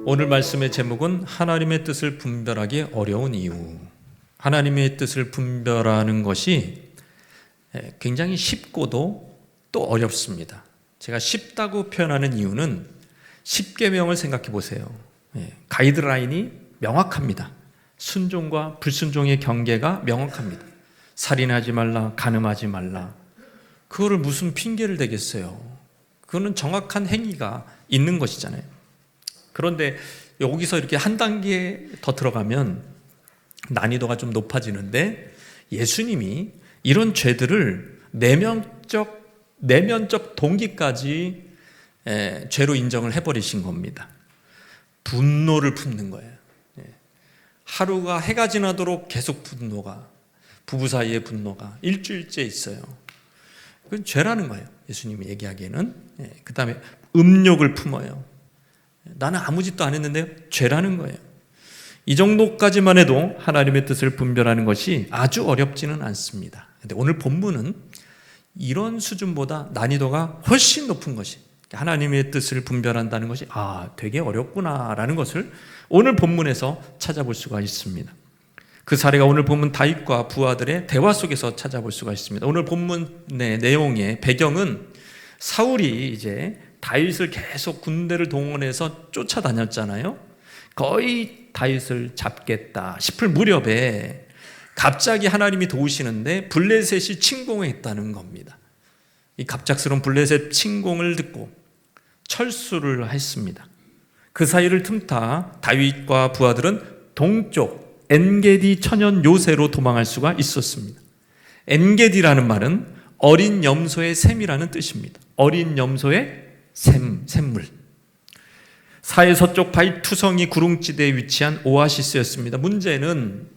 오늘 말씀의 제목은 하나님의 뜻을 분별하기 어려운 이유. 하나님의 뜻을 분별하는 것이 굉장히 쉽고도 또 어렵습니다. 제가 쉽다고 표현하는 이유는 십계명을 생각해 보세요. 가이드라인이 명확합니다. 순종과 불순종의 경계가 명확합니다. 살인하지 말라, 간음하지 말라. 그거를 무슨 핑계를 대겠어요. 그거는 정확한 행위가 있는 것이잖아요. 그런데 여기서 이렇게 한 단계 더 들어가면 난이도가 좀 높아지는데, 예수님이 이런 죄들을 내면적 동기까지 죄로 인정을 해버리신 겁니다. 분노를 품는 거예요. 하루가 해가 지나도록 계속 분노가, 부부 사이의 분노가 일주일째 있어요. 그건 죄라는 거예요. 예수님이 얘기하기에는. 그 다음에 음욕을 품어요. 나는 아무 짓도 안 했는데 죄라는 거예요. 이 정도까지만 해도 하나님의 뜻을 분별하는 것이 아주 어렵지는 않습니다. 근데 오늘 본문은 이런 수준보다 난이도가 훨씬 높은 것이, 하나님의 뜻을 분별한다는 것이 되게 어렵구나라는 것을 오늘 본문에서 찾아볼 수가 있습니다. 그 사례가 오늘 본문 다윗과 부하들의 대화 속에서 찾아볼 수가 있습니다. 오늘 본문의 내용의 배경은 사울이 이제 다윗을 계속 군대를 동원해서 쫓아다녔잖아요. 거의 다윗을 잡겠다 싶을 무렵에 갑자기 하나님이 도우시는데 블레셋이 침공했다는 겁니다. 이 갑작스러운 블레셋 침공을 듣고 철수를 했습니다. 그 사이를 틈타 다윗과 부하들은 동쪽 엔게디 천연 요새로 도망할 수가 있었습니다. 엔게디라는 말은 어린 염소의 샘이라는 뜻입니다. 어린 염소의 샘물. 사해 서쪽 바위투성이 구릉지대에 위치한 오아시스였습니다. 문제는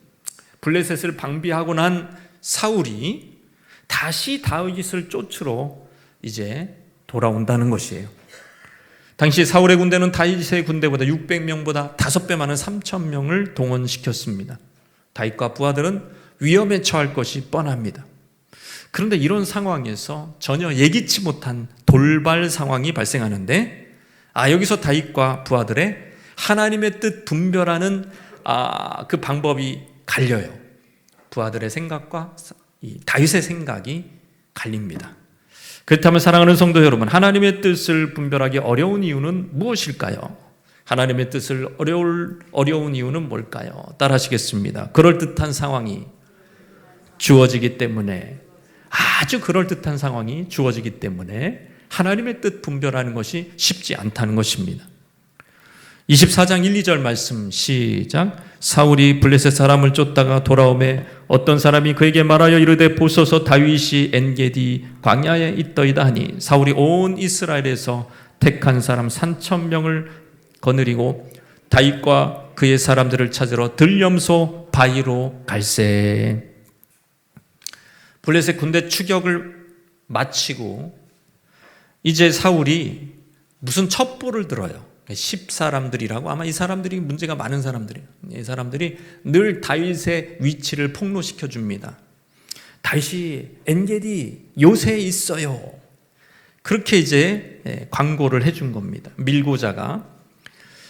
블레셋을 방비하고 난 사울이 다시 다윗을 쫓으러 이제 돌아온다는 것이에요. 당시 사울의 군대는 다윗의 군대보다 600명보다 5배 많은 3,000명을 동원시켰습니다. 다윗과 부하들은 위험에 처할 것이 뻔합니다. 그런데 이런 상황에서 전혀 예기치 못한 돌발 상황이 발생하는데, 여기서 다윗과 부하들의 하나님의 뜻 분별하는 그 방법이 갈려요. 부하들의 생각과 다윗의 생각이 갈립니다. 그렇다면 사랑하는 성도 여러분, 하나님의 뜻을 분별하기 어려운 이유는 무엇일까요? 하나님의 뜻을 어려운 이유는 뭘까요? 따라하시겠습니다. 그럴듯한 상황이 주어지기 때문에, 아주 그럴듯한 상황이 주어지기 때문에 하나님의 뜻 분별하는 것이 쉽지 않다는 것입니다. 24장 1, 2절 말씀 시작. 사울이 블레셋 사람을 쫓다가 돌아오매 어떤 사람이 그에게 말하여 이르되 보소서 다윗이 엔게디 광야에 있더이다 하니, 사울이 온 이스라엘에서 택한 사람 3,000명을 거느리고 다윗과 그의 사람들을 찾으러 들염소 바위로 갈새. 블레셋 군대 추격을 마치고 이제 사울이 무슨 첩보를 들어요. 10사람들이라고, 아마 이 사람들이 문제가 많은 사람들이에요. 이 사람들이 늘 다윗의 위치를 폭로시켜 줍니다. 다윗이 엔게디 요새에 있어요. 그렇게 이제 광고를 해준 겁니다. 밀고자가.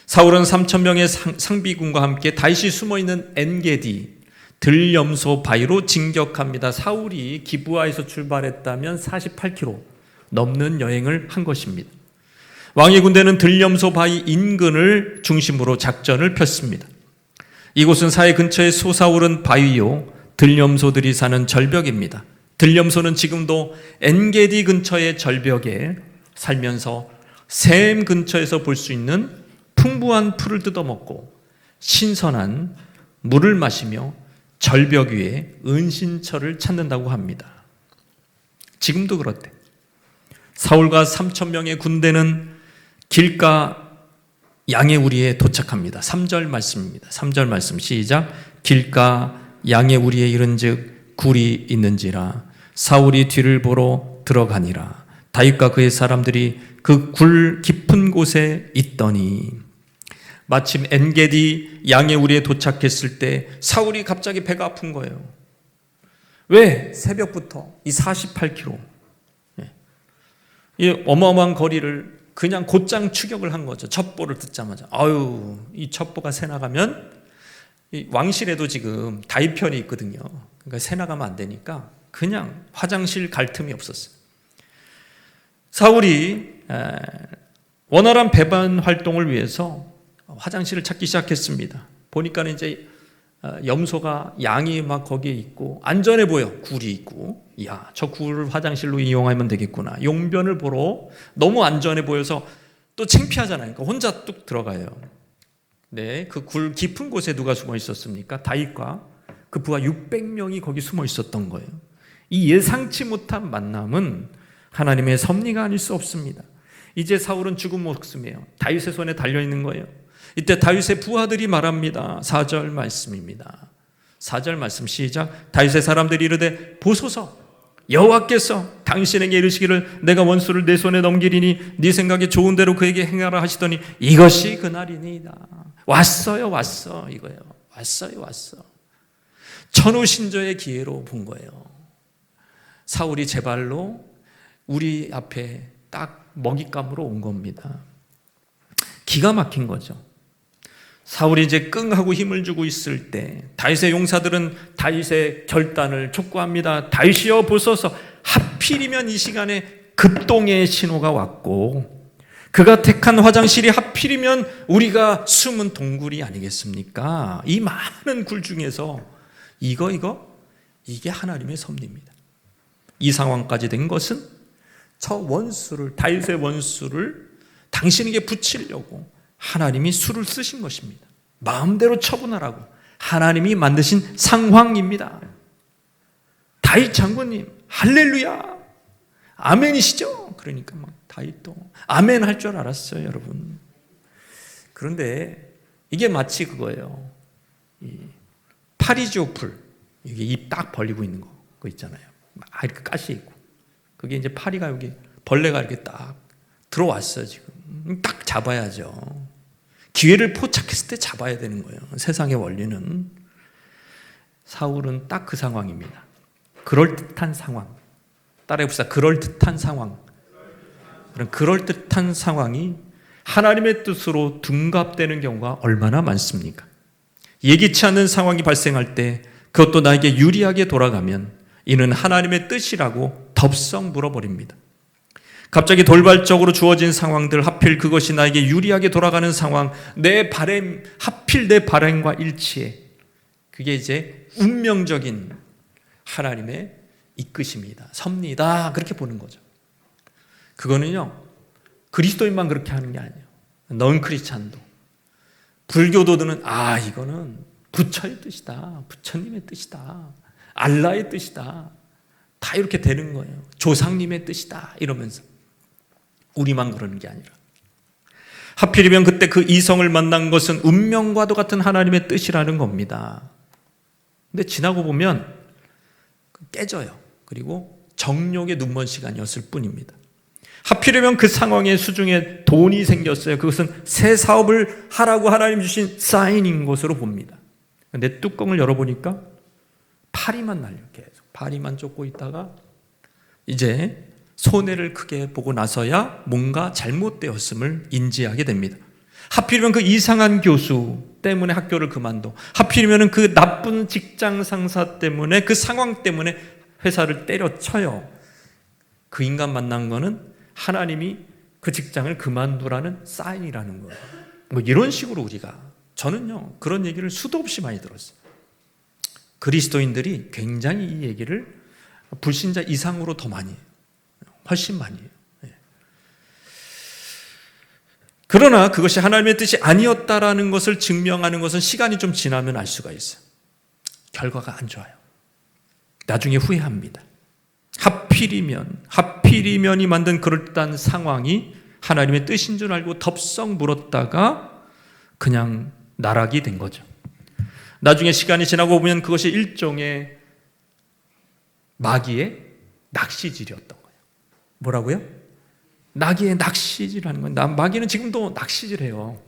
사울은 3,000명의 상비군과 함께 다윗이 숨어있는 엔게디 들염소 바위로 진격합니다. 사울이 기브아에서 출발했다면 48km 넘는 여행을 한 것입니다. 왕의 군대는 들염소 바위 인근을 중심으로 작전을 폈습니다. 이곳은 사해 근처에 솟아오른 바위요, 들염소들이 사는 절벽입니다. 들염소는 지금도 엔게디 근처의 절벽에 살면서 샘 근처에서 볼 수 있는 풍부한 풀을 뜯어먹고 신선한 물을 마시며 절벽 위에 은신처를 찾는다고 합니다. 지금도 그렇대. 사울과 3,000명의 군대는 길가 양의 우리에 도착합니다. 3절 말씀입니다. 3절 말씀 시작. 길가 양의 우리에 이른즉 굴이 있는지라 사울이 뒤를 보러 들어가니라. 다윗과 그의 사람들이 그 굴 깊은 곳에 있더니, 마침 엔게디 양의 우리에 도착했을 때 사울이 갑자기 배가 아픈 거예요. 왜? 새벽부터 이 48km 이 어마어마한 거리를 그냥 곧장 추격을 한 거죠. 첩보를 듣자마자. 아유, 이 첩보가 새 나가면 이 왕실에도 지금 다윗편이 있거든요. 그러니까 새 나가면 안 되니까 그냥 화장실 갈 틈이 없었어요. 사울이 원활한 배반 활동을 위해서 화장실을 찾기 시작했습니다. 보니까는 이제 염소가 양이 막 거기에 있고 안전해 보여. 굴이 있고, 야, 저 굴을 화장실로 이용하면 되겠구나. 용변을 보러 너무 안전해 보여서 또 창피하잖아요. 그러니까 혼자 뚝 들어가요. 네, 그 굴 깊은 곳에 누가 숨어 있었습니까? 다윗과 그 부하 600명이 거기 숨어 있었던 거예요. 이 예상치 못한 만남은 하나님의 섭리가 아닐 수 없습니다. 이제 사울은 죽은 목숨이에요. 다윗의 손에 달려있는 거예요. 이때 다윗의 부하들이 말합니다. 4절 말씀입니다. 4절 말씀 시작. 다윗의 사람들이 이르되 보소서, 여호와께서 당신에게 이르시기를 내가 원수를 내 손에 넘기리니 네 생각에 좋은 대로 그에게 행하라 하시더니 이것이 그날이니이다. 왔어요, 왔어. 이거예요. 왔어요, 왔어. 천우신조의 기회로 본 거예요. 사울이 제 발로 우리 앞에 딱 먹잇감으로 온 겁니다. 기가 막힌 거죠. 사울이 이제 끙하고 힘을 주고 있을 때 다윗의 용사들은 다윗의 결단을 촉구합니다. 다윗이여 보소서, 하필이면 이 시간에 급동의 신호가 왔고 그가 택한 화장실이 하필이면 우리가 숨은 동굴이 아니겠습니까? 이 많은 굴 중에서 이게 하나님의 섭리입니다. 이 상황까지 된 것은 저 원수를, 다윗의 원수를 당신에게 붙이려고 하나님이 수를 쓰신 것입니다. 마음대로 처분하라고 하나님이 만드신 상황입니다. 다윗 장군님, 할렐루야, 아멘이시죠? 그러니까 막 다윗도 아멘 할 줄 알았어요, 여러분. 그런데 이게 마치 그거예요. 이 파리지오풀, 이게 입 딱 벌리고 있는 거 있잖아요. 막 이렇게 가시 있고, 그게 이제 파리가 여기 벌레가 이렇게 딱 들어왔어요. 지금 딱 잡아야죠. 기회를 포착했을 때 잡아야 되는 거예요. 세상의 원리는. 사울은 딱 그 상황입니다. 그럴듯한 상황. 따라해봅시다. 그럴듯한 상황. 그런 그럴듯한 상황이 하나님의 뜻으로 둔갑되는 경우가 얼마나 많습니까? 예기치 않은 상황이 발생할 때 그것도 나에게 유리하게 돌아가면 이는 하나님의 뜻이라고 덥석 물어버립니다. 갑자기 돌발적으로 주어진 상황들, 하필 그것이 나에게 유리하게 돌아가는 상황, 내 바램, 하필 내 바램과 일치해. 그게 이제 운명적인 하나님의 이끄심이다, 섭리다, 그렇게 보는 거죠. 그거는요, 그리스도인만 그렇게 하는 게 아니에요. 넌 크리스찬도, 불교도들은 이거는 부처의 뜻이다, 부처님의 뜻이다, 알라의 뜻이다, 다 이렇게 되는 거예요. 조상님의 뜻이다 이러면서. 우리만 그러는 게 아니라 하필이면 그때 그 이성을 만난 것은 운명과도 같은 하나님의 뜻이라는 겁니다. 근데 지나고 보면 깨져요. 그리고 정욕의 눈먼 시간이었을 뿐입니다. 하필이면 그 상황의 수중에 돈이 생겼어요. 그것은 새 사업을 하라고 하나님 주신 사인인 것으로 봅니다. 근데 뚜껑을 열어보니까 파리만 날려, 계속 파리만 쫓고 있다가 이제 손해를 크게 보고 나서야 뭔가 잘못되었음을 인지하게 됩니다. 하필이면 그 이상한 교수 때문에 학교를 그만둬, 하필이면 그 나쁜 직장 상사 때문에, 그 상황 때문에 회사를 때려쳐요. 그 인간 만난 거는 하나님이 그 직장을 그만두라는 사인이라는 거예요. 뭐 이런 식으로 우리가, 저는요 그런 얘기를 수도 없이 많이 들었어요. 그리스도인들이 굉장히 이 얘기를 불신자 이상으로 더 많이 해요. 훨씬 많이 해요. 그러나 그것이 하나님의 뜻이 아니었다라는 것을 증명하는 것은 시간이 좀 지나면 알 수가 있어요. 결과가 안 좋아요. 나중에 후회합니다. 하필이면이 만든 그럴듯한 상황이 하나님의 뜻인 줄 알고 덥석 물었다가 그냥 나락이 된 거죠. 나중에 시간이 지나고 보면 그것이 일종의 마귀의 낚시질이었던 거예요. 뭐라고요? 마귀의 낚시질하는 거예요. 마귀는 지금도 낚시질해요.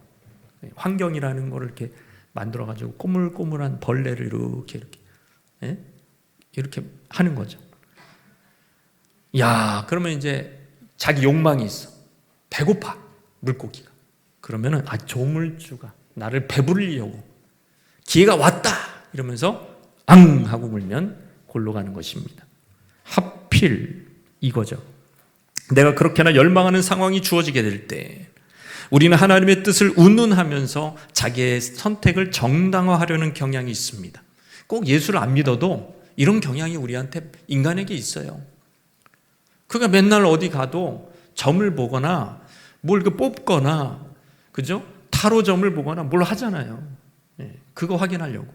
환경이라는 거를 이렇게 만들어가지고 꼬물꼬물한 벌레를 이렇게 하는 거죠. 그러면 이제 자기 욕망이 있어. 배고파, 물고기가. 그러면은 조물주가 나를 배부르려고 기회가 왔다 이러면서 앙 하고 물면 골로 가는 것입니다. 하필 이거죠. 내가 그렇게나 열망하는 상황이 주어지게 될 때 우리는 하나님의 뜻을 운운하면서 자기의 선택을 정당화하려는 경향이 있습니다. 꼭 예수를 안 믿어도 이런 경향이 우리한테, 인간에게 있어요. 그가 맨날 어디 가도 점을 보거나 뭘 뽑거나, 그죠? 타로점을 보거나 뭘 하잖아요. 그거 확인하려고.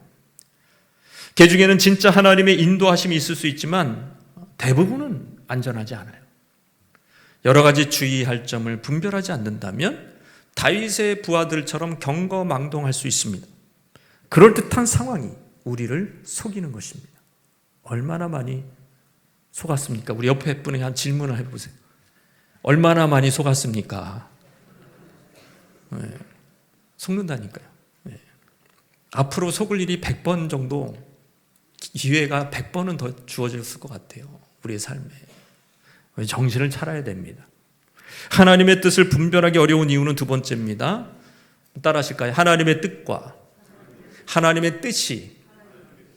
그 중에는 진짜 하나님의 인도하심이 있을 수 있지만 대부분은 안전하지 않아요. 여러 가지 주의할 점을 분별하지 않는다면 다윗의 부하들처럼 경거망동할 수 있습니다. 그럴듯한 상황이 우리를 속이는 것입니다. 얼마나 많이 속았습니까? 우리 옆에 분에게 한 질문을 해보세요. 얼마나 많이 속았습니까? 속는다니까요. 앞으로 속을 일이 100번 정도, 기회가 100번은 더 주어졌을 것 같아요. 우리의 삶에. 정신을 차려야 됩니다. 하나님의 뜻을 분별하기 어려운 이유는 두 번째입니다. 따라 하실까요? 하나님의 뜻과 하나님의 뜻이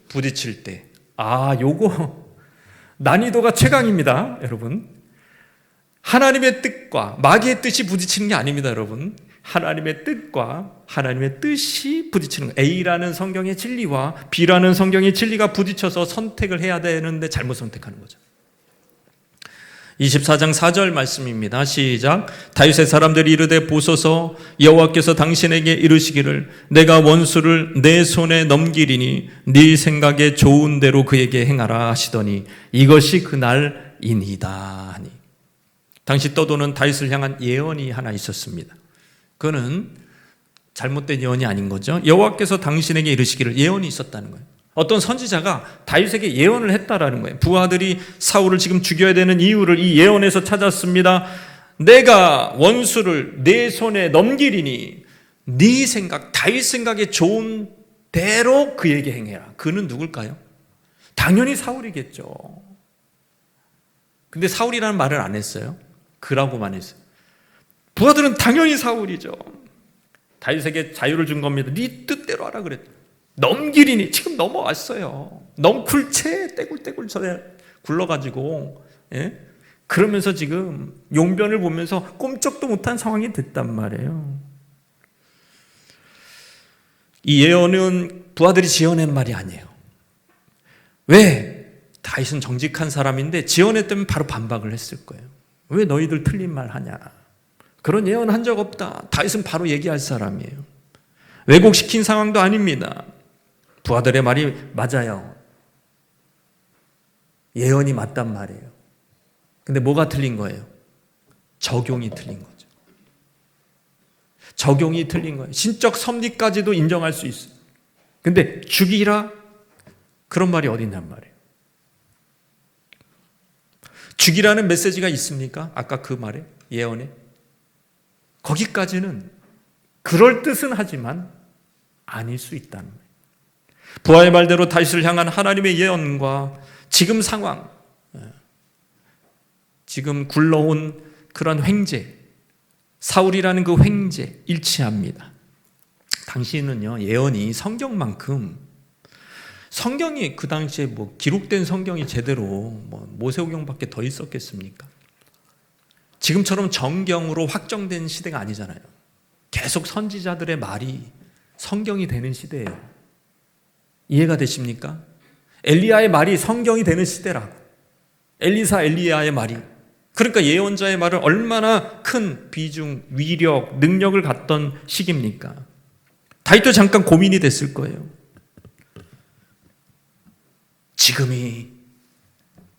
부딪힐 때. 요거 난이도가 최강입니다, 여러분. 하나님의 뜻과 마귀의 뜻이 부딪히는 게 아닙니다, 여러분. 하나님의 뜻과 하나님의 뜻이 부딪히는 거예요. A라는 성경의 진리와 B라는 성경의 진리가 부딪혀서 선택을 해야 되는데 잘못 선택하는 거죠. 24장 4절 말씀입니다. 시작. 다윗의 사람들이 이르되 보소서, 여호와께서 당신에게 이르시기를 내가 원수를 내 손에 넘기리니 네 생각에 좋은 대로 그에게 행하라 하시더니 이것이 그날이니이다 하니. 당시 떠도는 다윗을 향한 예언이 하나 있었습니다. 그거는 잘못된 예언이 아닌 거죠. 여호와께서 당신에게 이르시기를, 예언이 있었다는 거예요. 어떤 선지자가 다윗에게 예언을 했다라는 거예요. 부하들이 사울을 지금 죽여야 되는 이유를 이 예언에서 찾았습니다. 내가 원수를 내 손에 넘기리니 네 생각, 다윗 생각에 좋은 대로 그에게 행해라. 그는 누굴까요? 당연히 사울이겠죠. 근데 사울이라는 말을 안 했어요. 그라고만 했어요. 부하들은 당연히 사울이죠. 다윗에게 자유를 준 겁니다. 네 뜻대로 하라 그랬죠. 넘기리니, 지금 넘어왔어요. 넝쿨채 떼굴떼굴 전에 굴러가지고, 그러면서 지금 용변을 보면서 꼼짝도 못한 상황이 됐단 말이에요. 이 예언은 부하들이 지어낸 말이 아니에요. 왜? 다윗은 정직한 사람인데 지어냈다면 바로 반박을 했을 거예요. 왜 너희들 틀린 말 하냐? 그런 예언 한 적 없다. 다윗은 바로 얘기할 사람이에요. 왜곡시킨 상황도 아닙니다. 부하들의 말이 맞아요. 예언이 맞단 말이에요. 근데 뭐가 틀린 거예요? 적용이 틀린 거죠. 적용이 틀린 거예요. 신적 섭리까지도 인정할 수 있어요. 근데 죽이라? 그런 말이 어디 있냔 말이에요. 죽이라는 메시지가 있습니까? 아까 그 말에, 예언에. 거기까지는 그럴 뜻은 하지만 아닐 수 있다는 거예요. 부하의 말대로 다윗을 향한 하나님의 예언과 지금 상황, 지금 굴러온 그런 횡재, 사울이라는 그 횡재 일치합니다. 당시에는요, 예언이 성경만큼, 성경이 그 당시에 기록된 성경이 제대로 모세오경밖에 더 있었겠습니까? 지금처럼 정경으로 확정된 시대가 아니잖아요. 계속 선지자들의 말이 성경이 되는 시대예요. 이해가 되십니까? 엘리야의 말이 성경이 되는 시대라고. 엘리사, 엘리야의 말이. 그러니까 예언자의 말은 얼마나 큰 비중, 위력, 능력을 갖던 시기입니까? 다윗도 잠깐 고민이 됐을 거예요. 지금이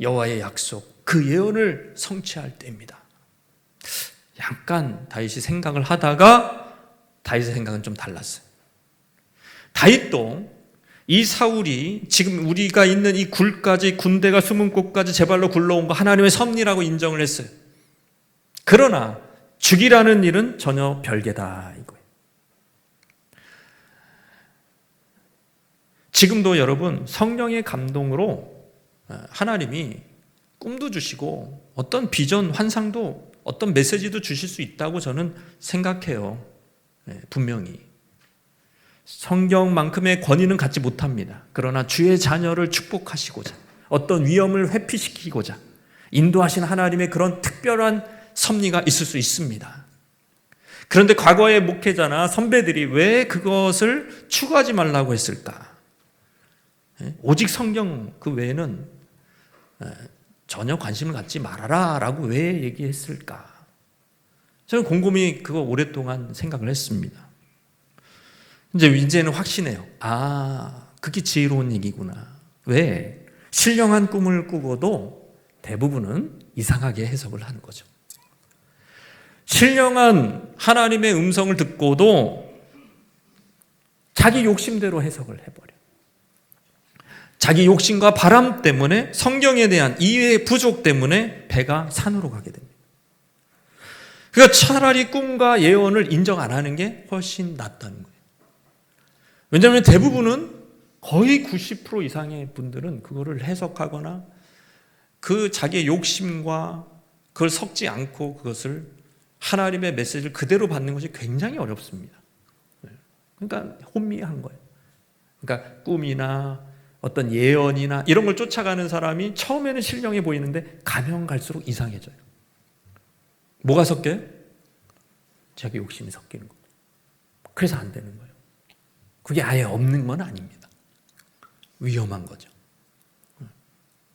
여호와의 약속, 그 예언을 성취할 때입니다. 약간 다윗이 생각을 하다가 다윗의 생각은 좀 달랐어요. 다윗도 이 사울이 지금 우리가 있는 이 굴까지, 군대가 숨은 곳까지 제 발로 굴러온 거 하나님의 섭리라고 인정을 했어요. 그러나 죽이라는 일은 전혀 별개다 이거예요. 지금도 여러분 성령의 감동으로 하나님이 꿈도 주시고 어떤 비전, 환상도 어떤 메시지도 주실 수 있다고 저는 생각해요. 분명히. 성경만큼의 권위는 갖지 못합니다. 그러나 주의 자녀를 축복하시고자, 어떤 위험을 회피시키고자 인도하신 하나님의 그런 특별한 섭리가 있을 수 있습니다. 그런데 과거의 목회자나 선배들이 왜 그것을 추구하지 말라고 했을까? 오직 성경 그 외에는 전혀 관심을 갖지 말아라 라고 왜 얘기했을까? 저는 곰곰이 그거 오랫동안 생각을 했습니다. 이제는 확신해요. 그게 지혜로운 얘기구나. 왜? 신령한 꿈을 꾸고도 대부분은 이상하게 해석을 하는 거죠. 신령한 하나님의 음성을 듣고도 자기 욕심대로 해석을 해버려. 자기 욕심과 바람 때문에, 성경에 대한 이해의 부족 때문에 배가 산으로 가게 됩니다. 그러니까 차라리 꿈과 예언을 인정 안 하는 게 훨씬 낫다는 거예요. 왜냐하면 대부분은 거의 90% 이상의 분들은 그거를 해석하거나 그 자기의 욕심과 그걸 섞지 않고 그것을 하나님의 메시지를 그대로 받는 것이 굉장히 어렵습니다. 그러니까 혼미한 거예요. 그러니까 꿈이나 어떤 예언이나 이런 걸 쫓아가는 사람이 처음에는 신령해 보이는데 가면 갈수록 이상해져요. 뭐가 섞여요? 자기 욕심이 섞이는 거예요. 그래서 안 되는 거예요. 그게 아예 없는 건 아닙니다. 위험한 거죠.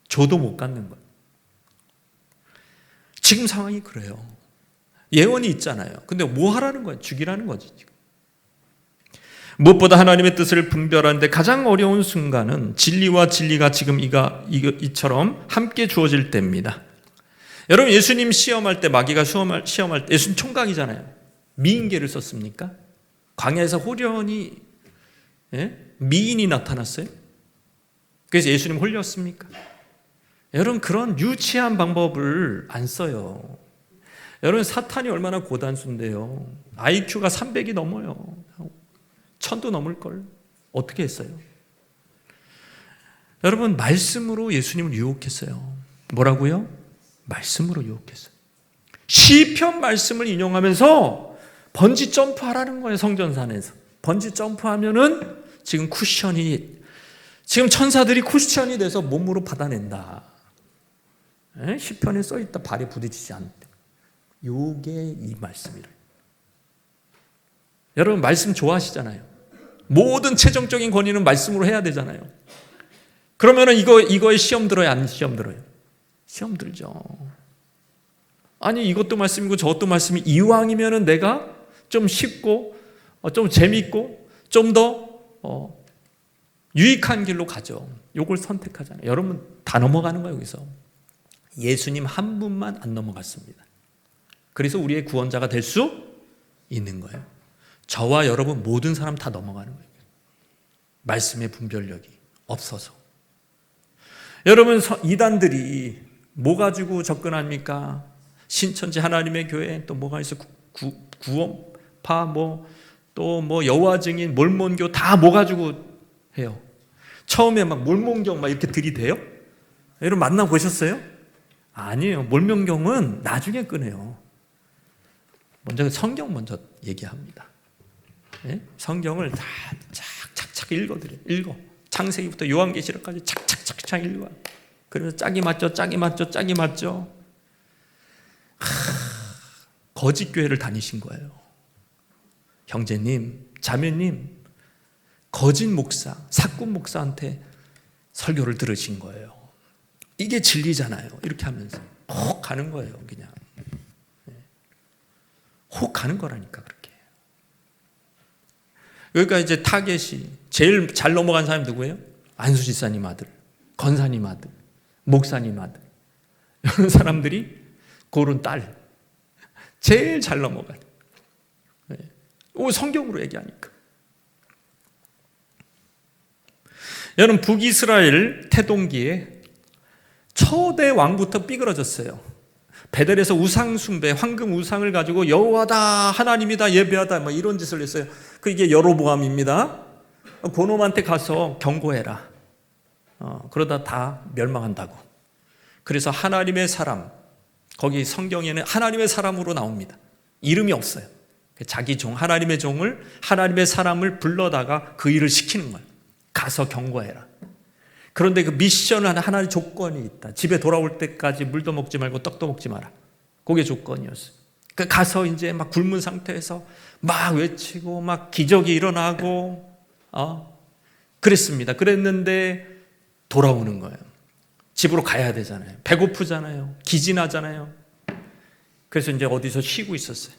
저도 못 갖는 거예요. 지금 상황이 그래요. 예언이 있잖아요. 근데 뭐 하라는 거예요? 죽이라는 거지 지금. 무엇보다 하나님의 뜻을 분별하는데 가장 어려운 순간은 진리와 진리가 지금 이처럼 함께 주어질 때입니다. 여러분, 예수님 시험할 때, 마귀가 시험할 때, 예수님 총각이잖아요. 미인계를 썼습니까? 광야에서 호련히 미인이 나타났어요. 그래서 예수님 홀렸습니까? 여러분, 그런 유치한 방법을 안 써요. 여러분, 사탄이 얼마나 고단수인데요. IQ가 300이 넘어요. 1000도 넘을걸. 어떻게 했어요? 여러분, 말씀으로 예수님을 유혹했어요. 뭐라고요? 말씀으로 유혹했어요. 시편 말씀을 인용하면서 번지 점프하라는 거예요. 성전산에서 번지 점프하면은 지금 천사들이 쿠션이 돼서 몸으로 받아낸다. 시편에 써있다. 발에 부딪히지 않대. 요게 이 말씀이래요. 여러분, 말씀 좋아하시잖아요. 모든 최종적인 권위는 말씀으로 해야 되잖아요. 그러면은 이거에 시험 들어요? 안 시험 들어요? 시험 들죠. 아니, 이것도 말씀이고 저것도 말씀이, 이왕이면은 내가 좀 쉽고 좀 재밌고 좀 더 유익한 길로 가죠. 요걸 선택하잖아요. 여러분, 다 넘어가는 거예요. 여기서 예수님 한 분만 안 넘어갔습니다. 그래서 우리의 구원자가 될 수 있는 거예요. 저와 여러분 모든 사람 다 넘어가는 거예요. 말씀의 분별력이 없어서. 여러분, 이단들이 뭐 가지고 접근합니까? 신천지 하나님의 교회, 또 뭐가 있어? 구원파, 또 여호와 증인, 몰몬교, 다 뭐 가지고 해요? 처음에 막 몰몬경 막 이렇게 들이대요? 여러분 만나보셨어요? 아니에요. 몰몬경은 나중에 꺼내요. 먼저 성경 먼저 얘기합니다. 성경을 다 착착착 읽어. 창세기부터 요한계시록까지 착착착착 읽어. 그래서 짝이 맞죠. 거짓 교회를 다니신 거예요. 형제님, 자매님, 거짓 목사, 사꾼 목사한테 설교를 들으신 거예요. 이게 진리잖아요. 이렇게 하면서 혹 가는 거예요. 그냥 혹 가는 거라니까. 그렇게. 그러니까 이제 타겟이 제일 잘 넘어간 사람이 누구예요? 안수 집사님 아들, 권사님 아들, 목사님 아들, 이런 사람들이 고른 딸 제일 잘 넘어가요. 성경으로 얘기하니까. 여러분, 북이스라엘 태동기에 초대 왕부터 삐그러졌어요. 베델에서 우상 숭배, 황금 우상을 가지고 여호와다, 하나님이다, 예배하다, 이런 짓을 했어요. 이게 여로보암입니다. 그놈한테 가서 경고해라. 그러다 다 멸망한다고. 그래서 하나님의 사람, 거기 성경에는 하나님의 사람으로 나옵니다. 이름이 없어요. 자기 종, 하나님의 종을, 하나님의 사람을 불러다가 그 일을 시키는 거예요. 가서 경고해라. 그런데 그 미션은 하나의 조건이 있다. 집에 돌아올 때까지 물도 먹지 말고 떡도 먹지 마라. 그게 조건이었어요. 가서 이제 막 굶은 상태에서 막 외치고 막 기적이 일어나고 그랬습니다. 그랬는데 돌아오는 거예요. 집으로 가야 되잖아요. 배고프잖아요. 기진하잖아요. 그래서 이제 어디서 쉬고 있었어요.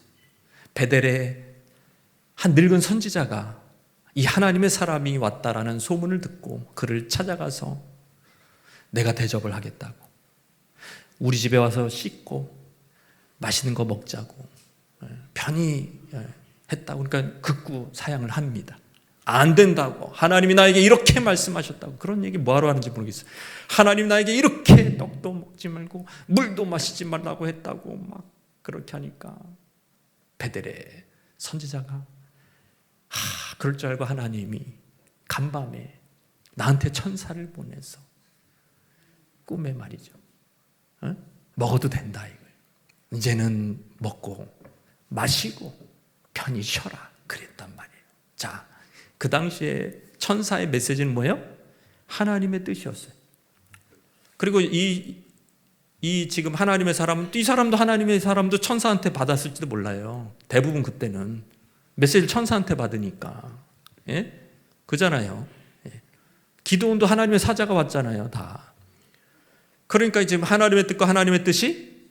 베델에 한 늙은 선지자가 이 하나님의 사람이 왔다라는 소문을 듣고 그를 찾아가서 내가 대접을 하겠다고, 우리 집에 와서 씻고 맛있는 거 먹자고 편히 했다고. 그러니까 극구 사양을 합니다. 안 된다고, 하나님이 나에게 이렇게 말씀하셨다고. 그런 얘기 뭐하러 하는지 모르겠어요. 하나님 나에게 이렇게 떡도 먹지 말고 물도 마시지 말라고 했다고 막 그렇게 하니까 베델의 선지자가 그럴 줄 알고 하나님이 간밤에 나한테 천사를 보내서 꿈에 말이죠, 먹어도 된다 이거예요. 이제는 먹고 마시고 편히 쉬어라 그랬단 말이에요. 자, 그 당시에 천사의 메시지는 뭐예요? 하나님의 뜻이었어요. 그리고 이 지금 하나님의 사람은, 이 사람도 하나님의 사람도 천사한테 받았을지도 몰라요. 대부분 그때는 메시지를 천사한테 받으니까. 예? 그잖아요. 예. 기도원도 하나님의 사자가 왔잖아요, 다. 그러니까 지금 하나님의 뜻과 하나님의 뜻이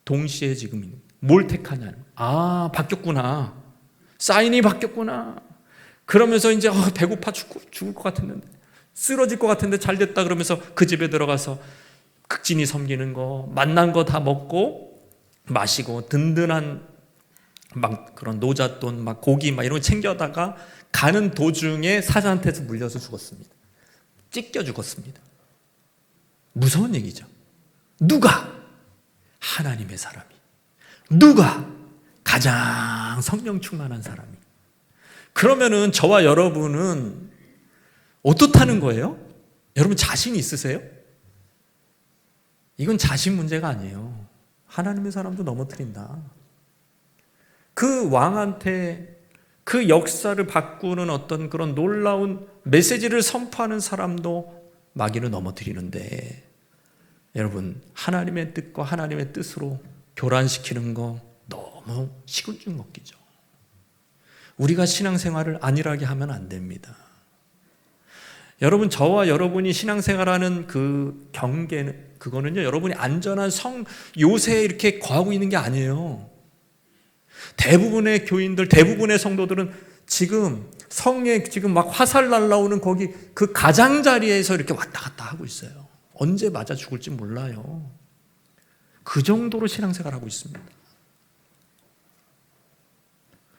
동시에 지금 뭘 택하냐는. 바뀌었구나. 사인이 바뀌었구나. 그러면서 이제 배고파 죽을 것 같았는데, 쓰러질 것 같은데 잘 됐다 그러면서 그 집에 들어가서 극진히 섬기는 거, 만난 거 다 먹고 마시고 든든한 막 그런 노잣돈, 막 고기 막 이런 거 챙겨다가 가는 도중에 사자한테서 물려서 죽었습니다. 찢겨 죽었습니다. 무서운 얘기죠. 누가? 하나님의 사람이. 누가? 가장 성령 충만한 사람이. 그러면은 저와 여러분은 어떻다는 거예요? 여러분 자신 있으세요? 이건 자신 문제가 아니에요. 하나님의 사람도 넘어뜨린다. 그 왕한테 그 역사를 바꾸는 어떤 그런 놀라운 메시지를 선포하는 사람도 마귀는 넘어뜨리는데, 여러분 하나님의 뜻과 하나님의 뜻으로 교란시키는 거 너무 시군증 먹기죠. 우리가 신앙생활을 안일하게 하면 안 됩니다. 여러분, 저와 여러분이 신앙생활하는 그 경계는, 그거는요, 여러분이 안전한 요새에 이렇게 거하고 있는 게 아니에요. 대부분의 교인들, 대부분의 성도들은 지금 성에 지금 막 화살 날라오는 거기 그 가장자리에서 이렇게 왔다 갔다 하고 있어요. 언제 맞아 죽을지 몰라요. 그 정도로 신앙생활을 하고 있습니다.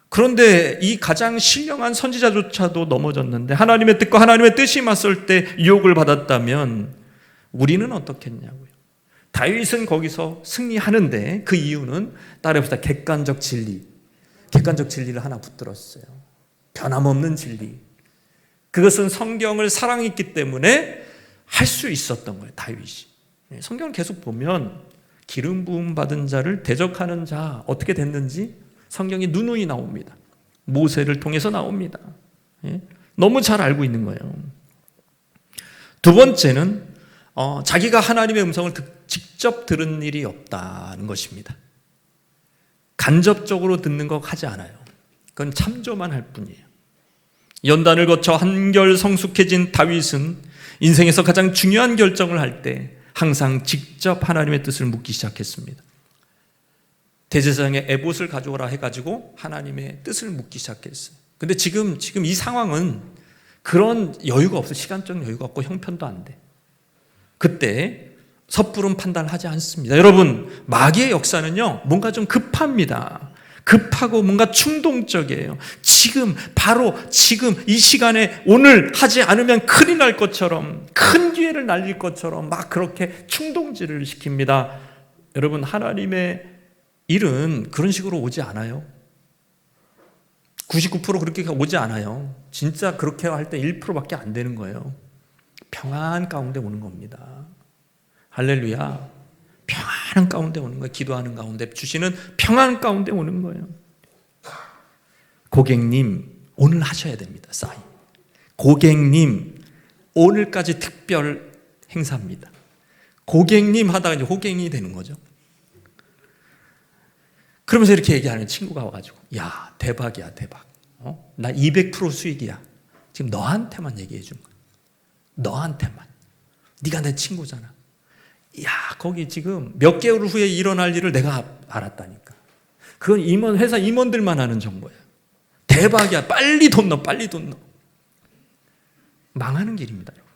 그런데 이 가장 신령한 선지자조차도 넘어졌는데, 하나님의 뜻과 하나님의 뜻이 맞설 때 유혹을 받았다면 우리는 어떻겠냐고요. 다윗은 거기서 승리하는데 그 이유는 따라해봅시다. 객관적 진리를 하나 붙들었어요. 변함없는 진리. 그것은 성경을 사랑했기 때문에 할 수 있었던 거예요, 다윗이. 성경을 계속 보면 기름 부음 받은 자를 대적하는 자 어떻게 됐는지 성경이 누누이 나옵니다. 모세를 통해서 나옵니다. 너무 잘 알고 있는 거예요. 두 번째는 자기가 하나님의 음성을 직접 들은 일이 없다는 것입니다. 간접적으로 듣는 거 하지 않아요. 그건 참조만 할 뿐이에요. 연단을 거쳐 한결 성숙해진 다윗은 인생에서 가장 중요한 결정을 할 때 항상 직접 하나님의 뜻을 묻기 시작했습니다. 대제사장의 에봇을 가져오라 해가지고 하나님의 뜻을 묻기 시작했어요. 근데 지금 이 상황은 그런 여유가 없어. 시간적 여유가 없고 형편도 안 돼. 그때 섣부른 판단을 하지 않습니다. 여러분, 마귀의 역사는요, 뭔가 좀 급합니다. 급하고 뭔가 충동적이에요. 바로 지금 이 시간에 오늘 하지 않으면 큰일 날 것처럼, 큰 기회를 날릴 것처럼 막 그렇게 충동질을 시킵니다. 여러분, 하나님의 일은 그런 식으로 오지 않아요. 99% 그렇게 오지 않아요. 진짜 그렇게 할 때 1%밖에 안 되는 거예요. 평안 가운데 오는 겁니다. 할렐루야. 평안 많은 가운데 오는 거예요. 기도하는 가운데 주시는 평안 가운데 오는 거예요. 고객님, 오늘 하셔야 됩니다. 사인. 고객님, 오늘까지 특별 행사입니다. 고객님 하다가 이제 호갱이 되는 거죠. 그러면서 이렇게 얘기하는 친구가 와가지고, 야, 대박이야, 대박. 나 200% 수익이야. 지금 너한테만 얘기해 준 거야. 너한테만. 네가 내 친구잖아. 야, 거기 지금 몇 개월 후에 일어날 일을 내가 알았다니까. 그건 회사 임원들만 아는 정보야. 대박이야. 빨리 돈 넣어, 빨리 돈 넣어. 망하는 길입니다, 여러분.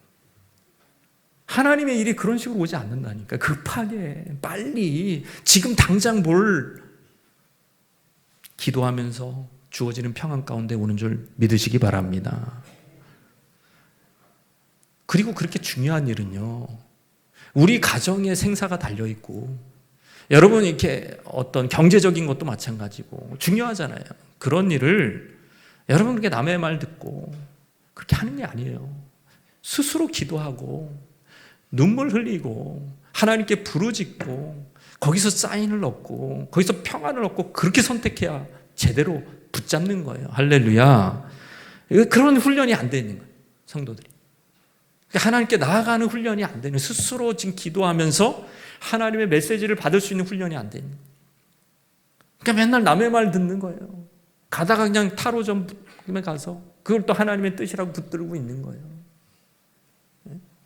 하나님의 일이 그런 식으로 오지 않는다니까. 급하게, 빨리, 지금 당장 뭘 기도하면서 주어지는 평안 가운데 오는 줄 믿으시기 바랍니다. 그리고 그렇게 중요한 일은요, 우리 가정의 생사가 달려있고, 여러분 이렇게 어떤 경제적인 것도 마찬가지고 중요하잖아요. 그런 일을 여러분 그렇게 남의 말 듣고 그렇게 하는 게 아니에요. 스스로 기도하고 눈물 흘리고 하나님께 부르짖고 거기서 사인을 얻고 거기서 평안을 얻고 그렇게 선택해야 제대로 붙잡는 거예요. 할렐루야. 그런 훈련이 안 돼 있는 거예요, 성도들이. 하나님께 나아가는 훈련이 안 되는, 스스로 지금 기도하면서 하나님의 메시지를 받을 수 있는 훈련이 안 되는 거예요. 그러니까 맨날 남의 말 듣는 거예요. 가다가 그냥 타로점에 가서 그걸 또 하나님의 뜻이라고 붙들고 있는 거예요.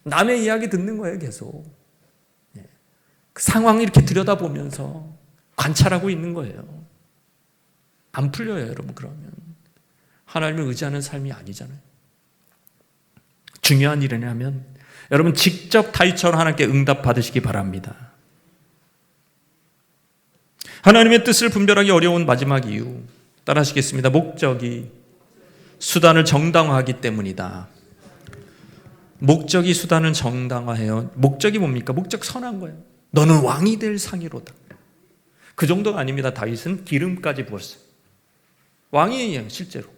남의 이야기 듣는 거예요, 계속. 그 상황을 이렇게 들여다보면서 관찰하고 있는 거예요. 안 풀려요, 여러분. 그러면 하나님을 의지하는 삶이 아니잖아요. 중요한 일이냐면 여러분 직접 다윗처럼 하나님께 응답 받으시기 바랍니다. 하나님의 뜻을 분별하기 어려운 마지막 이유 따라하시겠습니다. 목적이 수단을 정당화하기 때문이다. 목적이 수단을 정당화해요. 목적이 뭡니까? 목적 선한 거예요. 너는 왕이 될 상이로다. 그 정도가 아닙니다. 다윗은 기름까지 부었어요. 왕이에요, 실제로.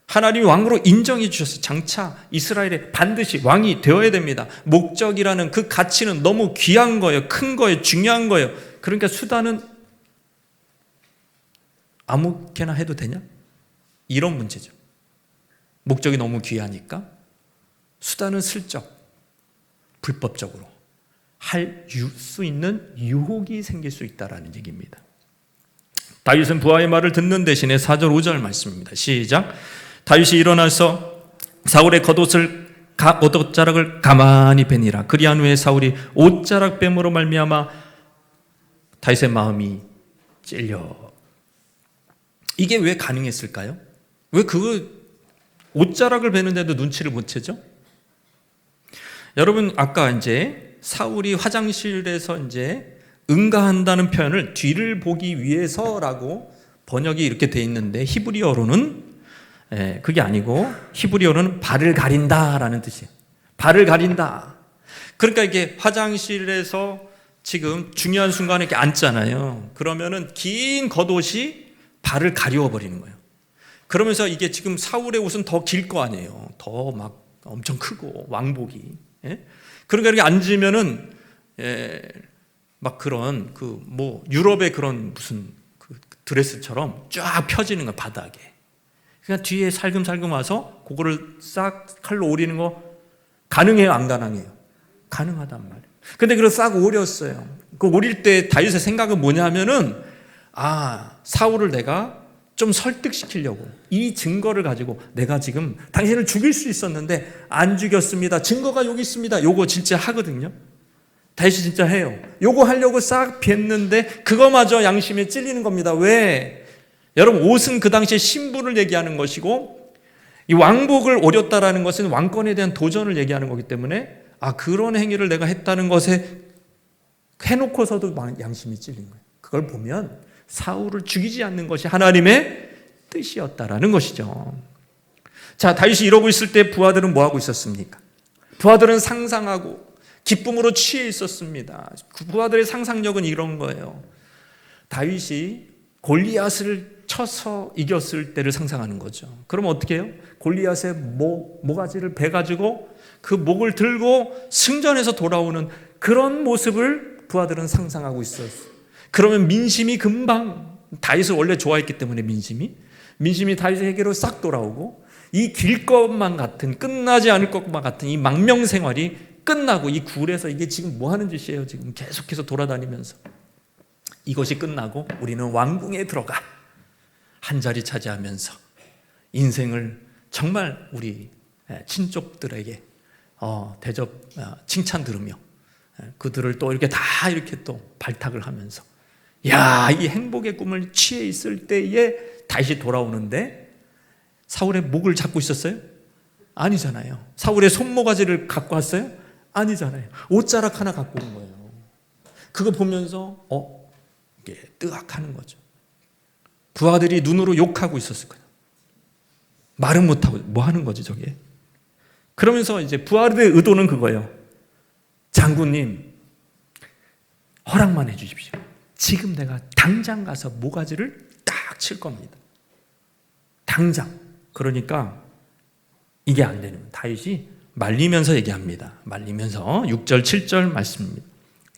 하나님이 왕으로 인정해 주셨어요. 장차 이스라엘에 반드시 왕이 되어야 됩니다. 목적이라는 그 가치는 너무 귀한 거예요. 큰 거예요. 중요한 거예요. 그러니까 수단은 아무렇게나 해도 되냐? 이런 문제죠. 목적이 너무 귀하니까 수단은 슬쩍 불법적으로 할 수 있는 유혹이 생길 수 있다는 얘기입니다. 다윗은 부하의 말을 듣는 대신에 4절 5절 말씀입니다. 시작. 다윗이 일어나서 사울의 겉옷자락을 가만히 베니라. 그리한 후에 사울이 옷자락 뱀으로 말미암아 다윗의 마음이 찔려. 이게 왜 가능했을까요? 왜 그 옷자락을 베는데도 눈치를 못 채죠? 여러분 아까 이제 사울이 화장실에서 이제 응가한다는 표현을 뒤를 보기 위해서라고 번역이 이렇게 돼 있는데 히브리어로는 그게 아니고 히브리어로는 발을 가린다라는 뜻이에요. 발을 가린다. 그러니까 이게 화장실에서 지금 중요한 순간에 이렇게 앉잖아요. 그러면은 긴 겉옷이 발을 가리워 버리는 거예요. 그러면서 이게 지금 사울의 옷은 더 길 거 아니에요. 더 막 엄청 크고 왕복이. 그러니까 이렇게 앉으면은 막 그런 유럽의 그런 무슨 그 드레스처럼 쫙 펴지는 거 바닥에. 그냥 뒤에 살금살금 와서 그거를 싹 칼로 오리는 거 가능해요, 안 가능해요? 가능하단 말이에요. 근데 그걸 싹 오렸어요. 그 오릴 때 다윗의 생각은 뭐냐면은 사울을 내가 좀 설득시키려고 이 증거를 가지고 내가 지금 당신을 죽일 수 있었는데 안 죽였습니다. 증거가 여기 있습니다. 요거 진짜 하거든요. 다윗이 진짜 해요. 요거 하려고 싹 뱉는데 그거마저 양심에 찔리는 겁니다. 왜? 여러분 옷은 그 당시에 신분을 얘기하는 것이고 이 왕복을 오렸다라는 것은 왕권에 대한 도전을 얘기하는 거기 때문에 그런 행위를 내가 했다는 것에 해놓고서도 양심이 찔린 거예요. 그걸 보면 사울을 죽이지 않는 것이 하나님의 뜻이었다라는 것이죠. 자, 다윗이 이러고 있을 때 부하들은 뭐 하고 있었습니까? 부하들은 상상하고 기쁨으로 취해 있었습니다. 그 부하들의 상상력은 이런 거예요. 다윗이 골리앗을 쳐서 이겼을 때를 상상하는 거죠. 그럼 어떻게 해요? 골리앗의 모가지를 베가지고 그 목을 들고 승전에서 돌아오는 그런 모습을 부하들은 상상하고 있었어요. 그러면 민심이 금방, 다윗을 원래 좋아했기 때문에 민심이 다윗에게로 싹 돌아오고, 이 길 것만 같은, 끝나지 않을 것만 같은 이 망명 생활이 끝나고, 이 굴에서 이게 지금 뭐 하는 짓이에요? 지금 계속해서 돌아다니면서. 이것이 끝나고 우리는 왕궁에 들어가 한 자리 차지하면서 인생을 정말 우리 친족들에게 대접 칭찬 들으며 그들을 또 이렇게 다 이렇게 또 발탁을 하면서, 야, 이 행복의 꿈을 취해 있을 때에 다시 돌아오는데 사울의 목을 잡고 있었어요? 아니잖아요. 사울의 손모가지를 갖고 왔어요? 아니잖아요. 옷자락 하나 갖고 온 거예요. 그거 보면서 이게 뜨악하는 거죠. 부하들이 눈으로 욕하고 있었을 거예요. 말은 못하고 뭐 하는 거지 저게. 그러면서 이제 부하들의 의도는 그거예요. 장군님, 허락만 해주십시오. 지금 내가 당장 가서 모가지를 딱 칠 겁니다. 당장. 그러니까 이게 안 되는 거예요. 다윗이 말리면서 얘기합니다. 말리면서 6절 7절 말씀입니다.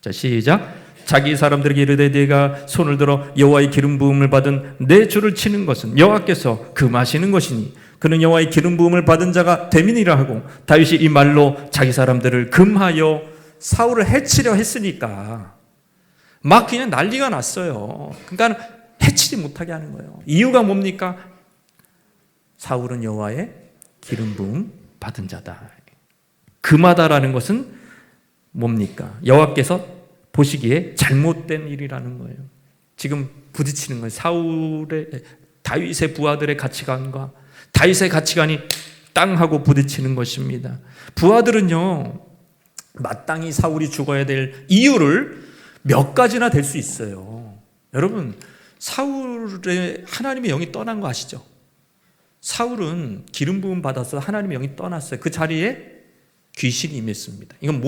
자, 시작. 자기 사람들에게 이르되 네가 손을 들어 여호와의 기름 부음을 받은 내 주를 치는 것은 여호와께서 금하시는 것이니 그는 여호와의 기름 부음을 받은 자가 됨이니라 하고, 다윗이 이 말로 자기 사람들을 금하여 사울을 해치려 했으니까 막 그냥 난리가 났어요. 그러니까 해치지 못하게 하는 거예요. 이유가 뭡니까? 사울은 여호와의 기름 부음 받은 자다. 금하다라는 것은 뭡니까? 여호와께서 보시기에 잘못된 일이라는 거예요. 지금 부딪히는 거예요. 다윗의 부하들의 가치관과 다윗의 가치관이 땅하고 부딪히는 것입니다. 부하들은요, 마땅히 사울이 죽어야 될 이유를 몇 가지나 될 수 있어요. 여러분, 사울의 하나님의 영이 떠난 거 아시죠? 사울은 기름 부음 받아서 하나님의 영이 떠났어요. 그 자리에 귀신이 임했습니다. 이건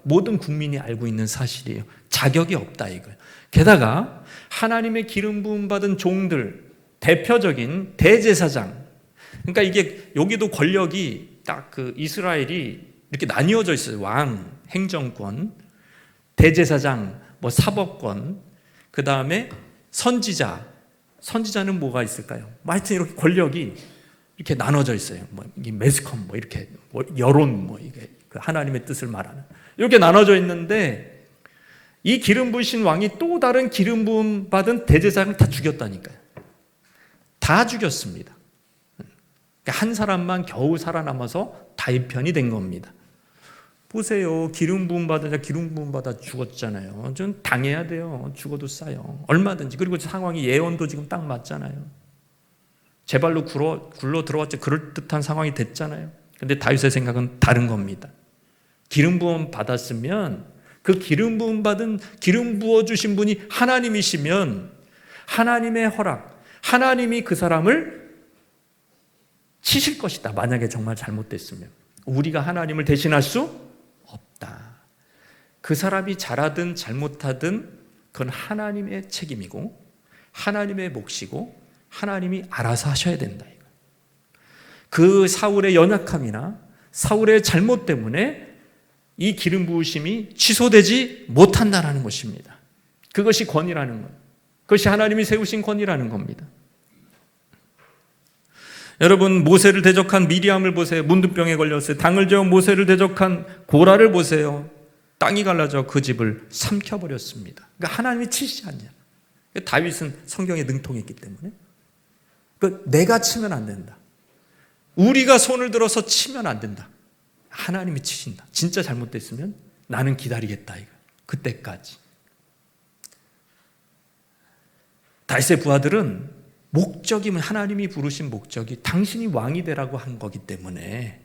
모든 국민이 알고 있는 사실이에요. 자격이 없다 이거예요. 게다가 하나님의 기름 부음 받은 종들, 대표적인 대제사장, 그러니까 이게 여기도 권력이 딱 그 이스라엘이 이렇게 나뉘어져 있어요. 왕, 행정권, 대제사장, 뭐 사법권, 그 다음에 선지자는 뭐가 있을까요? 하여튼 이렇게 권력이 이렇게 나눠져 있어요. 뭐 매스컴, 뭐 이렇게 여론, 뭐 이게 하나님의 뜻을 말하는, 이렇게 나눠져 있는데 이 기름 부으신 왕이 또 다른 기름 부음 받은 대제사장을 다 죽였다니까요. 다 죽였습니다. 한 사람만 겨우 살아남아서 다윗 편이 된 겁니다. 보세요. 기름 부음 받아 죽었잖아요. 좀 당해야 돼요. 죽어도 싸요. 얼마든지. 그리고 상황이 예언도 지금 딱 맞잖아요. 제 발로 굴러 들어왔지, 그럴듯한 상황이 됐잖아요. 근데 다윗의 생각은 다른 겁니다. 기름 부음 받았으면 그 기름 부음 받은, 기름 부어 주신 분이 하나님이시면 하나님의 허락, 하나님이 그 사람을 치실 것이다. 만약에 정말 잘못됐으면 우리가 하나님을 대신할 수 없다. 그 사람이 잘하든 잘못하든 그건 하나님의 책임이고 하나님의 몫이고 하나님이 알아서 하셔야 된다. 그 사울의 연약함이나 사울의 잘못 때문에 이 기름 부으심이 취소되지 못한다는 것입니다. 그것이 권위라는 것, 그것이 하나님이 세우신 권위라는 겁니다. 여러분, 모세를 대적한 미리암을 보세요. 문둥병에 걸렸어요. 당을 저어 모세를 대적한 고라를 보세요. 땅이 갈라져 그 집을 삼켜버렸습니다. 그러니까 하나님이 치시지 않냐. 다윗은 성경에 능통했기 때문에 내가 치면 안 된다. 우리가 손을 들어서 치면 안 된다. 하나님이 치신다. 진짜 잘못됐으면 나는 기다리겠다. 이거. 그때까지. 다윗의 부하들은 목적이면 하나님이 부르신 목적이 당신이 왕이 되라고 한 거기 때문에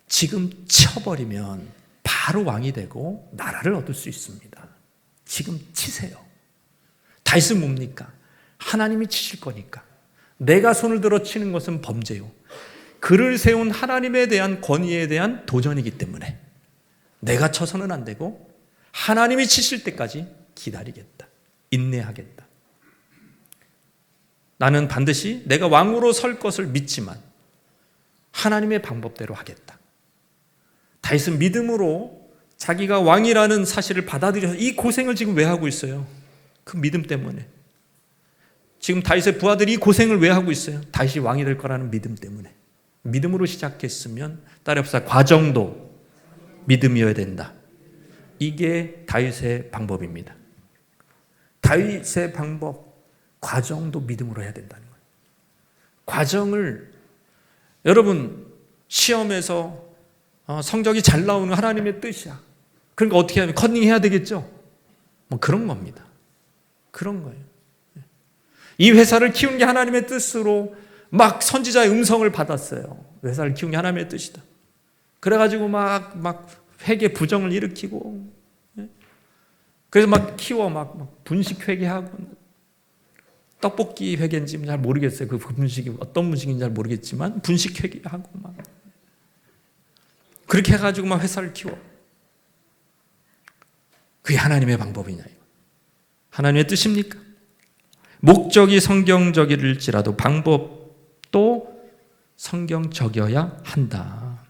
지금 쳐버리면 바로 왕이 되고 나라를 얻을 수 있습니다. 지금 치세요. 다윗은 뭡니까? 하나님이 치실 거니까. 내가 손을 들어 치는 것은 범죄요. 그를 세운 하나님에 대한 권위에 대한 도전이기 때문에 내가 쳐서는 안 되고 하나님이 치실 때까지 기다리겠다. 인내하겠다. 나는 반드시 내가 왕으로 설 것을 믿지만 하나님의 방법대로 하겠다. 다윗은 믿음으로 자기가 왕이라는 사실을 받아들여서 이 고생을 지금 왜 하고 있어요? 그 믿음 때문에. 지금 다윗의 부하들이 이 고생을 왜 하고 있어요? 다윗이 왕이 될 거라는 믿음 때문에. 믿음으로 시작했으면 따라합시다. 과정도 믿음이어야 된다. 이게 다윗의 방법입니다. 다윗의 방법, 과정도 믿음으로 해야 된다는 거예요. 과정을 여러분 시험에서 성적이 잘 나오는 하나님의 뜻이야. 그러니까 어떻게 하면 컨닝해야 되겠죠? 뭐 그런 겁니다. 그런 거예요. 이 회사를 키우는 게 하나님의 뜻으로 막 선지자의 음성을 받았어요. 회사를 키우는 게 하나님의 뜻이다. 그래가지고 막 회계 부정을 일으키고, 그래서 막 키워 막 분식 회계하고, 떡볶이 회계인지 잘 모르겠어요. 그 분식이 어떤 분식인지 잘 모르겠지만 분식 회계하고 막 그렇게 해가지고 막 회사를 키워. 그게 하나님의 방법이냐? 하나님의 뜻입니까? 목적이 성경적일지라도 방법도 성경적이어야 한다.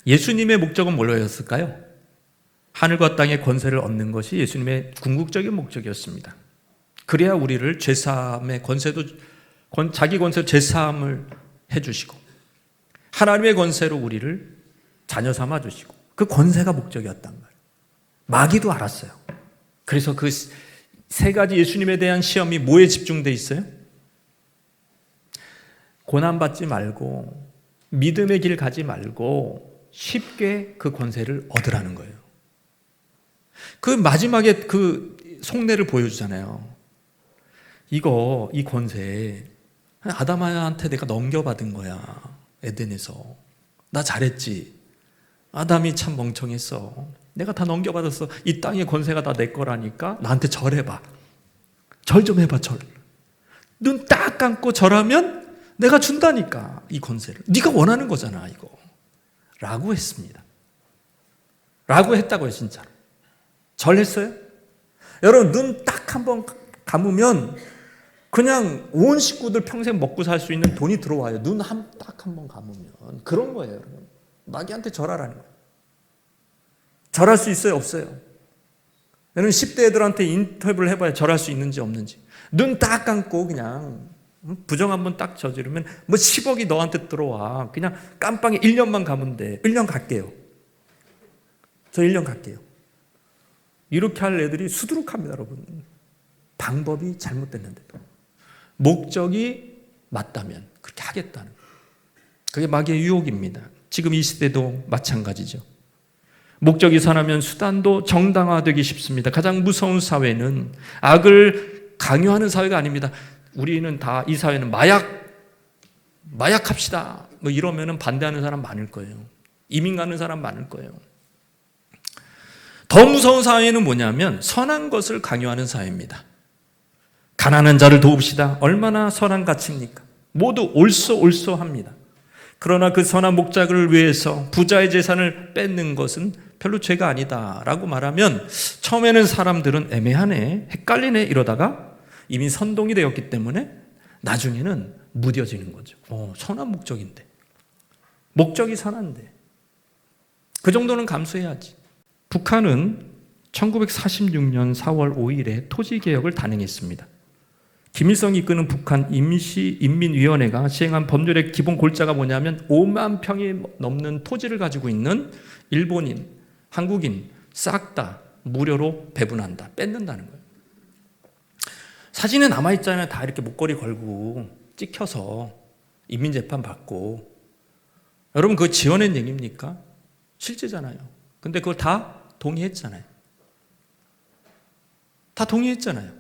예수님의 목적은 뭐였을까요? 하늘과 땅의 권세를 얻는 것이 예수님의 궁극적인 목적이었습니다. 그래야 우리를 죄사함의 권세도 자기 권세로 죄사함을 해주시고 하나님의 권세로 우리를 자녀 삼아주시고 그 권세가 목적이었단 말이에요. 마귀도 알았어요. 그래서 그 세 가지 예수님에 대한 시험이 뭐에 집중되어 있어요? 고난받지 말고 믿음의 길 가지 말고 쉽게 그 권세를 얻으라는 거예요. 그 마지막에 그 속내를 보여주잖아요. 이 권세 아담한테 내가 넘겨받은 거야. 에덴에서 나 잘했지. 아담이 참 멍청했어. 내가 다 넘겨받았어. 이 땅의 권세가 다 내 거라니까 나한테 절해봐. 절 좀 해봐. 절. 눈 딱 감고 절하면 내가 준다니까 이 권세를. 네가 원하는 거잖아 이거. 라고 했습니다. 라고 했다고요 진짜로. 절했어요? 여러분 눈 딱 한번 감으면 그냥 온 식구들 평생 먹고 살 수 있는 돈이 들어와요. 눈 딱 한번 감으면. 그런 거예요 여러분. 마귀한테 절하라는 거예요. 절할 수 있어요? 없어요? 여러분 10대 애들한테 인터뷰를 해봐야 절할 수 있는지 없는지. 눈 딱 감고 그냥 부정 한번 딱 저지르면 뭐 10억이 너한테 들어와. 그냥 깜빵에 1년만 가면 돼. 1년 갈게요. 저 1년 갈게요. 이렇게 할 애들이 수두룩합니다 여러분. 방법이 잘못됐는데도. 목적이 맞다면 그렇게 하겠다는 거예요. 그게 마귀의 유혹입니다. 지금 이 시대도 마찬가지죠. 목적이 선하면 수단도 정당화되기 쉽습니다. 가장 무서운 사회는 악을 강요하는 사회가 아닙니다. 우리는 다 이 사회는 마약합시다. 뭐 이러면은 반대하는 사람 많을 거예요. 이민 가는 사람 많을 거예요. 더 무서운 사회는 뭐냐면 선한 것을 강요하는 사회입니다. 가난한 자를 도웁시다. 얼마나 선한 가치입니까? 모두 옳소 합니다. 그러나 그 선한 목적을 위해서 부자의 재산을 뺏는 것은 별로 죄가 아니다라고 말하면 처음에는 사람들은 애매하네, 헷갈리네 이러다가 이미 선동이 되었기 때문에 나중에는 무뎌지는 거죠. 선한 목적인데. 목적이 선한데. 그 정도는 감수해야지. 북한은 1946년 4월 5일에 토지개혁을 단행했습니다. 김일성이 이끄는 북한 임시인민위원회가 시행한 법률의 기본 골자가 뭐냐면 5만 평이 넘는 토지를 가지고 있는 일본인, 한국인 싹 다 무료로 배분한다, 뺏는다는 거예요. 사진에 남아있잖아요. 다 이렇게 목걸이 걸고 찍혀서 인민재판 받고. 여러분 그거 지어낸 얘기입니까? 실제잖아요. 근데 그걸 다 동의했잖아요. 다 동의했잖아요.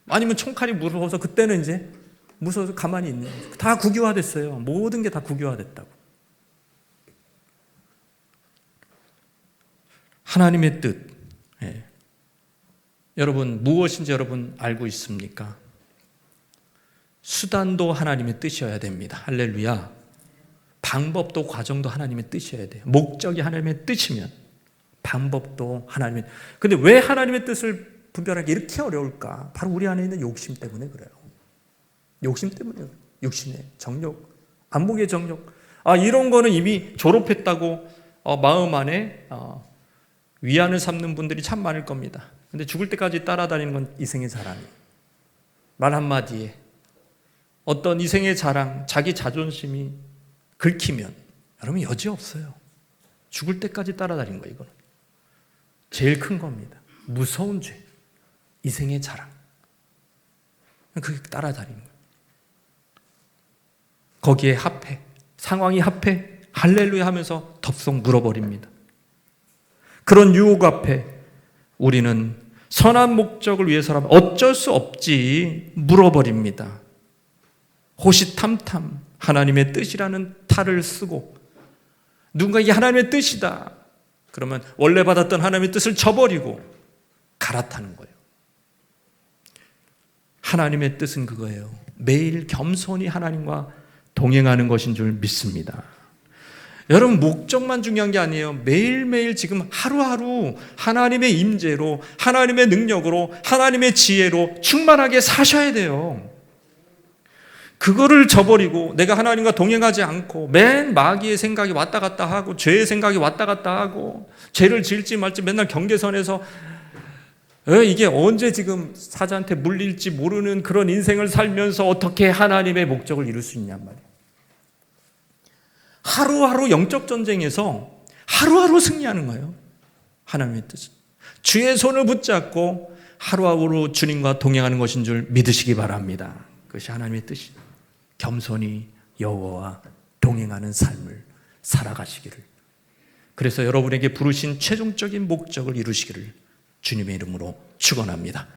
아니면 총칼이 무서워서 그때는 이제 무서워서 가만히 있는 거죠. 다 국유화됐어요. 모든 게 다 국유화됐다고. 하나님의 뜻. 예. 여러분 무엇인지 여러분 알고 있습니까? 수단도 하나님의 뜻이어야 됩니다. 할렐루야. 방법도 과정도 하나님의 뜻이어야 돼요. 목적이 하나님의 뜻이면 방법도 하나님의. 근데 왜 하나님의 뜻을 분별하기 이렇게 어려울까? 바로 우리 안에 있는 욕심 때문에 그래요. 욕심 때문에. 욕심의 정욕, 안목의 정욕. 이런 거는 이미 졸업했다고 마음 안에 위안을 삼는 분들이 참 많을 겁니다. 근데 죽을 때까지 따라다니는 건 이생의 자랑이에요. 말 한마디에 어떤 이생의 자랑, 자기 자존심이 긁히면 여러분 여지없어요. 죽을 때까지 따라다니는 거예요. 이거는 제일 큰 겁니다. 무서운 죄, 이생의 자랑. 그게 따라다니는 거예요. 거기에 합해, 상황이 합해 할렐루야 하면서 덥석 물어버립니다. 그런 유혹 앞에 우리는 선한 목적을 위해서라면 어쩔 수 없지 물어버립니다. 호시탐탐 하나님의 뜻이라는 탈을 쓰고 누군가 이게 하나님의 뜻이다 그러면 원래 받았던 하나님의 뜻을 저버리고 갈아타는 거예요. 하나님의 뜻은 그거예요. 매일 겸손히 하나님과 동행하는 것인 줄 믿습니다. 여러분 목적만 중요한 게 아니에요. 매일매일 지금 하루하루 하나님의 임재로 하나님의 능력으로 하나님의 지혜로 충만하게 사셔야 돼요. 그거를 저버리고 내가 하나님과 동행하지 않고 맨 마귀의 생각이 왔다 갔다 하고 죄의 생각이 왔다 갔다 하고 죄를 지을지 말지 맨날 경계선에서 이게 언제 지금 사자한테 물릴지 모르는 그런 인생을 살면서 어떻게 하나님의 목적을 이룰 수 있냔 말이에요. 하루하루 영적 전쟁에서 하루하루 승리하는 거예요. 하나님의 뜻은 주의 손을 붙잡고 하루하루 주님과 동행하는 것인 줄 믿으시기 바랍니다. 그것이 하나님의 뜻이다. 겸손히 여호와와 동행하는 삶을 살아가시기를. 그래서 여러분에게 부르신 최종적인 목적을 이루시기를 주님의 이름으로 축원합니다.